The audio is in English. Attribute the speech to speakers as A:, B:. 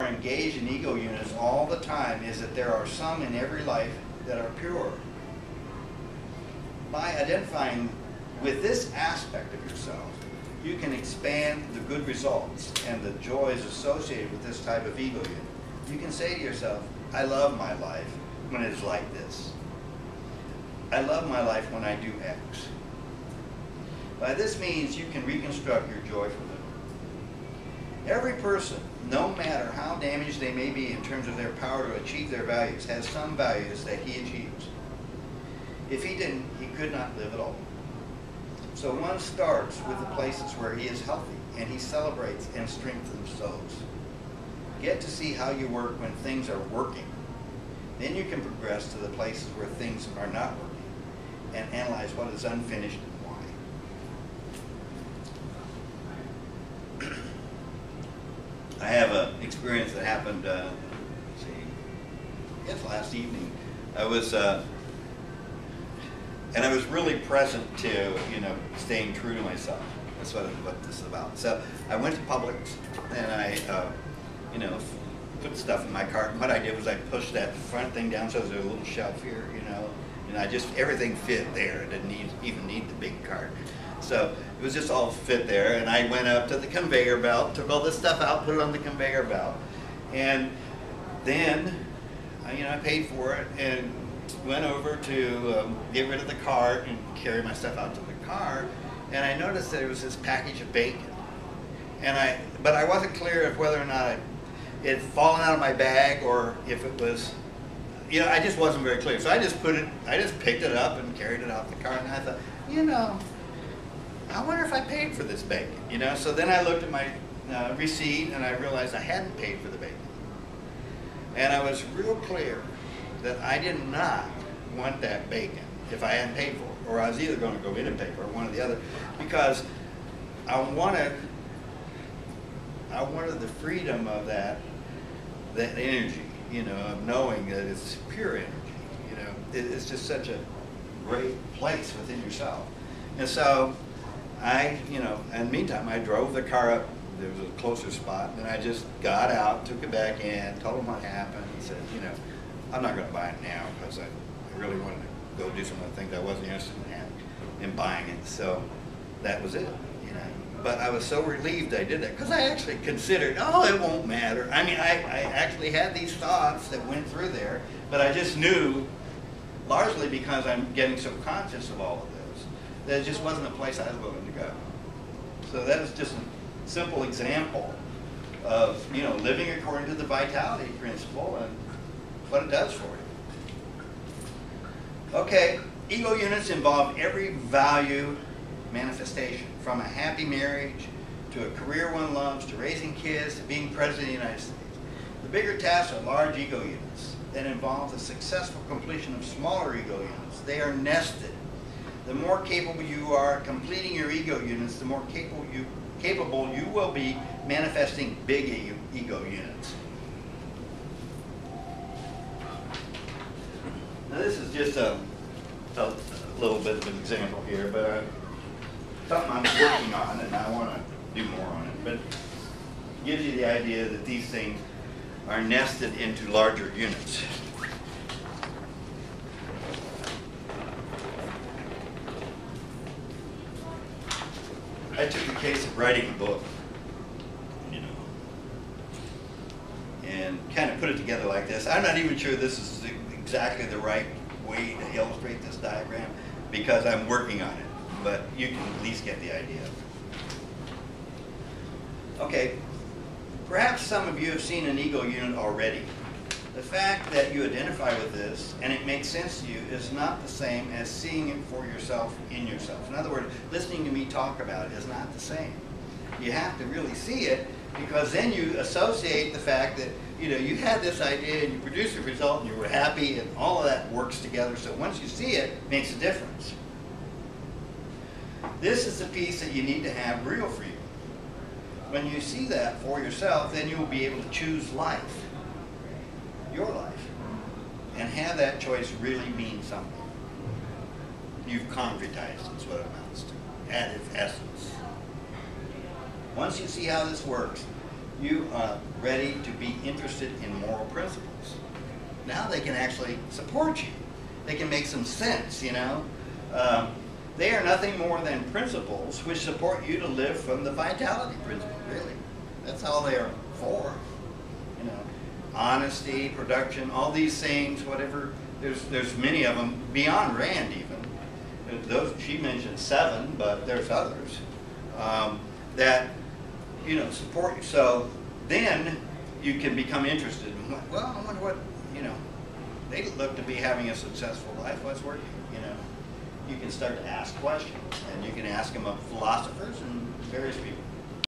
A: engaged in ego units all the time is that there are some in every life that are pure. By identifying with this aspect of yourself, you can expand the good results and the joys associated with this type of ego unit. You can say to yourself, I love my life when it's like this. I love my life when I do X. By this means, you can reconstruct your joy from it. Every person, no matter how damaged they may be in terms of their power to achieve their values, has some values that he achieves. If he didn't, he could not live at all. So one starts with the places where he is healthy and he celebrates and strengthens those. Get to see how you work when things are working. Then you can progress to the places where things are not working and analyze what is unfinished and why. I have an experience that happened, let's see, I guess last evening. I was really present to, staying true to myself. That's what this is about. So I went to Publix and I, put stuff in my cart. And what I did was I pushed that front thing down so there's a little shelf here, and everything fit there. It didn't even need the big cart. So it was just all fit there, and I went up to the conveyor belt, took all this stuff out, put it on the conveyor belt, and then, I paid for it and went over to get rid of the cart and carry my stuff out to the car, and I noticed that there was this package of bacon, but I wasn't clear of whether or not it had fallen out of my bag or if it was, I just wasn't very clear. So I just picked it up and carried it out the car, and I thought, I wonder if I paid for this bacon, So then I looked at my receipt and I realized I hadn't paid for the bacon. And I was real clear that I did not want that bacon if I hadn't paid for it, or I was either going to go in and pay for it, one or the other, because I wanted the freedom of that energy, of knowing that it's pure energy, it's just such a great place within yourself. And so in the meantime, I drove the car up. There was a closer spot, and I just got out, took it back in, told them what happened, and said, I'm not going to buy it now because I really wanted to go do some of the things I wasn't interested in buying it. So that was it, But I was so relieved I did that because I actually considered, it won't matter. I mean, I actually had these thoughts that went through there, but I just knew, largely because I'm getting so conscious of all of this, that it just wasn't a place I was willing to go. So that is just a simple example of, living according to the vitality principle and what it does for you. Okay, ego units involve every value manifestation, from a happy marriage to a career one loves, to raising kids, to being president of the United States. The bigger tasks are large ego units that involve the successful completion of smaller ego units. They are nested. The more capable you are at completing your ego units, the more capable you will be manifesting big ego units. Now this is just a little bit of an example here, but something I'm working on and I want to do more on it. But it gives you the idea that these things are nested into larger units. I took the case of writing a book, and kind of put it together like this. I'm not even sure this is exactly the right way to illustrate this diagram because I'm working on it, but you can at least get the idea. Okay, perhaps some of you have seen an ego unit already. The fact that you identify with this and it makes sense to you is not the same as seeing it for yourself in yourself. In other words, listening to me talk about it is not the same. You have to really see it, because then you associate the fact that you had this idea and you produced a result and you were happy, and all of that works together. So once you see it, it makes a difference. This is the piece that you need to have real for you. When you see that for yourself, then you will be able to choose life, your life, and have that choice really mean something. You've concretized is what it amounts to, at its essence. Once you see how this works, you are ready to be interested in moral principles. Now they can actually support you. They can make some sense, you know. They are nothing more than principles which support you to live from the vitality principle, really. That's all they are for. You know, honesty, production, all these things, whatever. There's many of them beyond Rand even. Those she mentioned 7, but there's others that you know support you. So then you can become interested in, well, I wonder what, you know, they look to be having a successful life. What's working? You know, you can start to ask questions, and you can ask them of philosophers and various people.